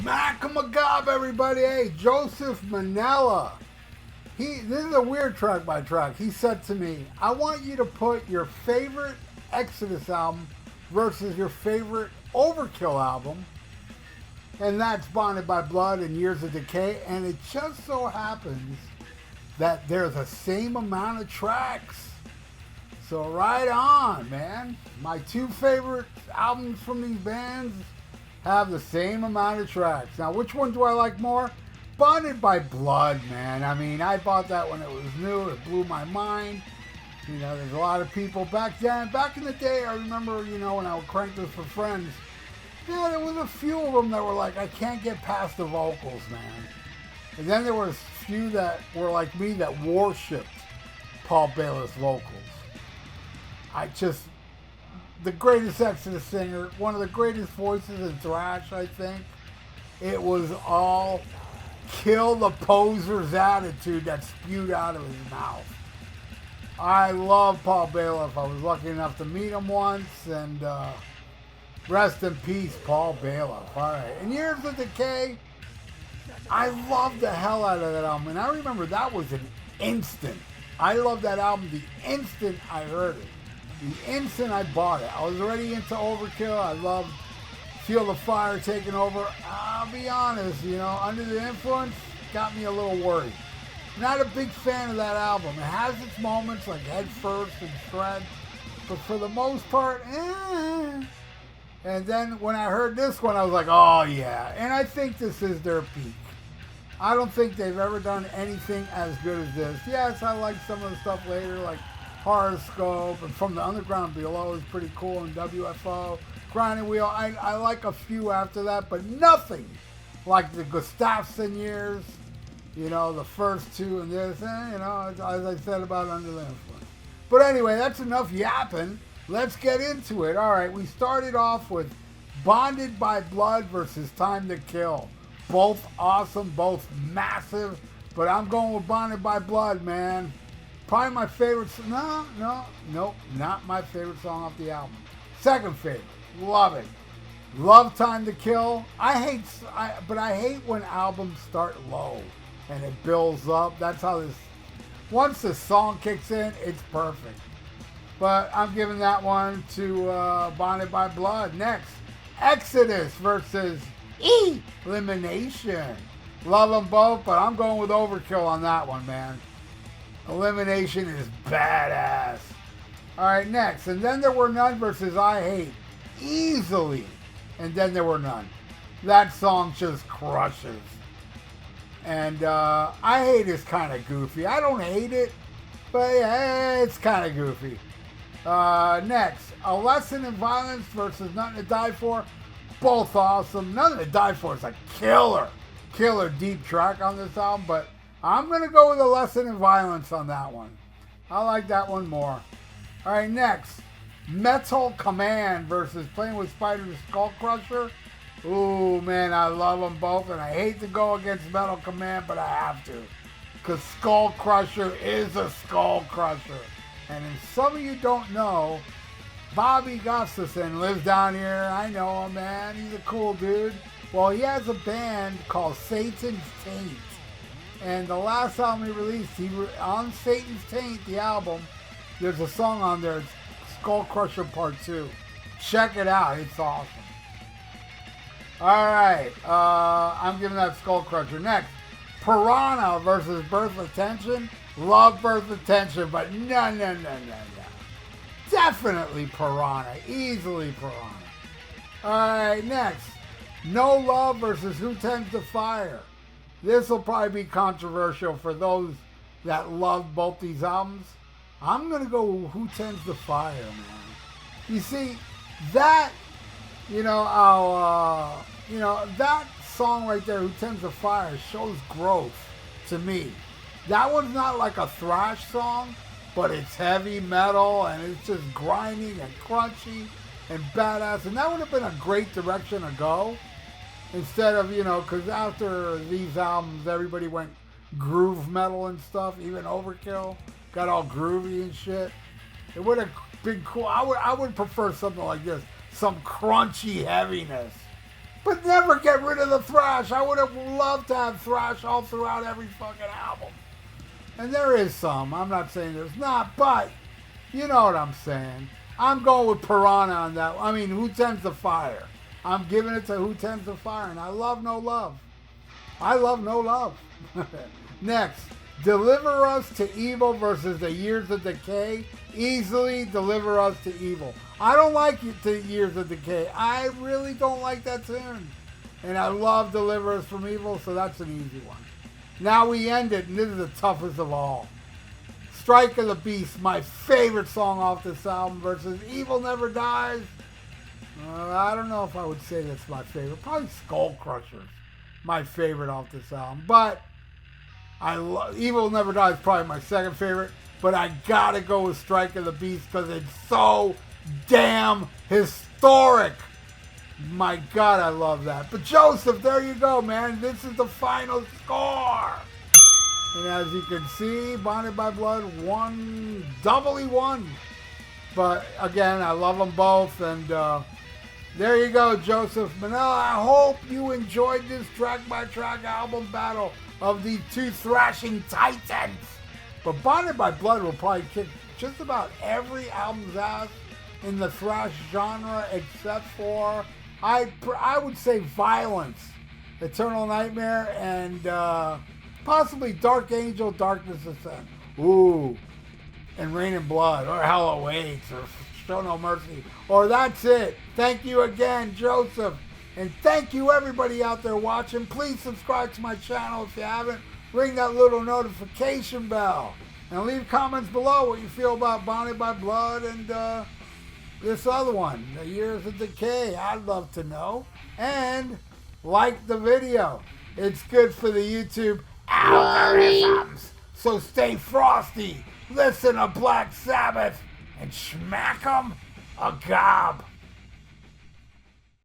Smack-a-ma-gob, everybody. Hey, Joseph Mannella. This is a weird track by track. He said to me, I want you to put your favorite Exodus album versus your favorite Overkill album. And that's Bonded by Blood and Years of Decay. And it just so happens that there's the same amount of tracks. So right on, man. My two favorite albums from these bands have the same amount of tracks. Now, which one do I like more? Bonded by Blood, man. I mean, I bought that when it was new. It blew my mind. You know, there's a lot of people back in the day, I remember, you know, when I would crank this for friends, you know, there was a few of them that were like, I can't get past the vocals, man. And then there was a few that were like me that worshipped Paul Baylor's vocals. The greatest Exodus singer, one of the greatest voices in thrash, I think. It was all kill the poser's attitude that spewed out of his mouth. I love Paul Baylor. I was lucky enough to meet him once, and rest in peace, Paul Baylor. All right, and Years of Decay, I loved the hell out of that album, and I remember that was an instant. I loved that album the instant I heard it. The instant I bought it. I was already into Overkill. I loved Feel the Fire taking over. I'll be honest, you know, Under the Influence got me a little worried. Not a big fan of that album. It has its moments like Head First and Shred, but for the most part, And then when I heard this one, I was like, oh yeah. And I think this is their peak. I don't think they've ever done anything as good as this. Yes, I like some of the stuff later, like Horoscope, and From the Underground Below is pretty cool, and WFO, Grinding Wheel. I like a few after that, but nothing like the Gustafsson years, you know, the first two and this, you know, as I said about Under the Influence. But anyway, that's enough yapping. Let's get into it. All right, we started off with Bonded by Blood versus Time to Kill. Both awesome, both massive, but I'm going with Bonded by Blood, man. Probably my favorite. Nope, not my favorite song off the album. Second favorite. Love it. Love Time to Kill. I hate when albums start low and it builds up. That's how this. Once the song kicks in, it's perfect. But I'm giving that one to Bonded by Blood. Next, Exodus versus Elimination. Love them both, but I'm going with Overkill on that one, man. Elimination is badass. All right, next. And Then There Were None versus I Hate. Easily. And Then There Were None. That song just crushes. And I Hate is kind of goofy. I don't hate it, but yeah, it's kind of goofy. Next. A Lesson in Violence versus Nothing to Die For. Both awesome. Nothing to Die For is a killer deep track on this album, but I'm going to go with A Lesson in Violence on that one. I like that one more. All right, next. Metal Command versus Playing with Spiders Skull Crusher. Ooh, man, I love them both, and I hate to go against Metal Command, but I have to. Because Skull Crusher is a Skull Crusher. And if some of you don't know, Bobby Gustafson lives down here. I know him, man. He's a cool dude. Well, he has a band called Satan's Taint. And the last album he released, on Satan's Taint, the album, there's a song on there, it's Skull Crusher Part 2. Check it out, it's awesome. Alright, I'm giving that Skull Crusher. Next, Piranha versus Birth of Tension. Love Birth of Tension, but no. Definitely Piranha, easily Piranha. Alright, next, No Love versus Who Tends the Fire. This will probably be controversial for those that love both these albums. I'm going to go with Who Tends the Fire, man. You see, that, that song right there, Who Tends the Fire, shows growth to me. That one's not like a thrash song, but it's heavy metal and it's just grinding and crunchy and badass. And that would have been a great direction to go. Instead of, because after these albums, everybody went groove metal and stuff, even Overkill got all groovy and shit. It would have been cool. I would prefer something like this, some crunchy heaviness. But never get rid of the thrash. I would have loved to have thrash all throughout every fucking album. And there is some. I'm not saying there's not, but you know what I'm saying. I'm going with Piranha on that. I mean, Who Tends the Fire. I'm giving it to Who Tends the Fire, and I love No Love. I love No Love. Next, Deliver Us to Evil versus the Years of Decay. Easily Deliver Us to Evil. I don't like the Years of Decay. I really don't like that tune. And I love Deliver Us from Evil, so that's an easy one. Now we end it, and this is the toughest of all. Strike of the Beast, my favorite song off this album, versus Evil Never Dies. I don't know if I would say that's my favorite. Probably Skull Crushers, my favorite off this album. But Evil Never Dies is probably my second favorite. But I gotta go with Strike of the Beast because it's so damn historic. My God, I love that. But Joseph, there you go, man. This is the final score. And as you can see, Bonded by Blood doubly won. But again, I love them both. And there you go, Joseph Mannella. I hope you enjoyed this track-by-track album battle of the two thrashing titans. But Bonded by Blood will probably kick just about every album's ass in the thrash genre except for, I would say, Violence, Eternal Nightmare, and possibly Dark Angel, Darkness Ascent. Ooh. And Rain and Blood, or Hell Awaits, or Show No Mercy, or That's It. Thank you again, Joseph. And thank you, everybody out there watching. Please subscribe to my channel if you haven't. Ring that little notification bell. And leave comments below what you feel about Bonded by Blood and this other one, The Years of Decay. I'd love to know. And like the video. It's good for the YouTube algorithms. So stay frosty, listen to Black Sabbath, and smack 'em a gob.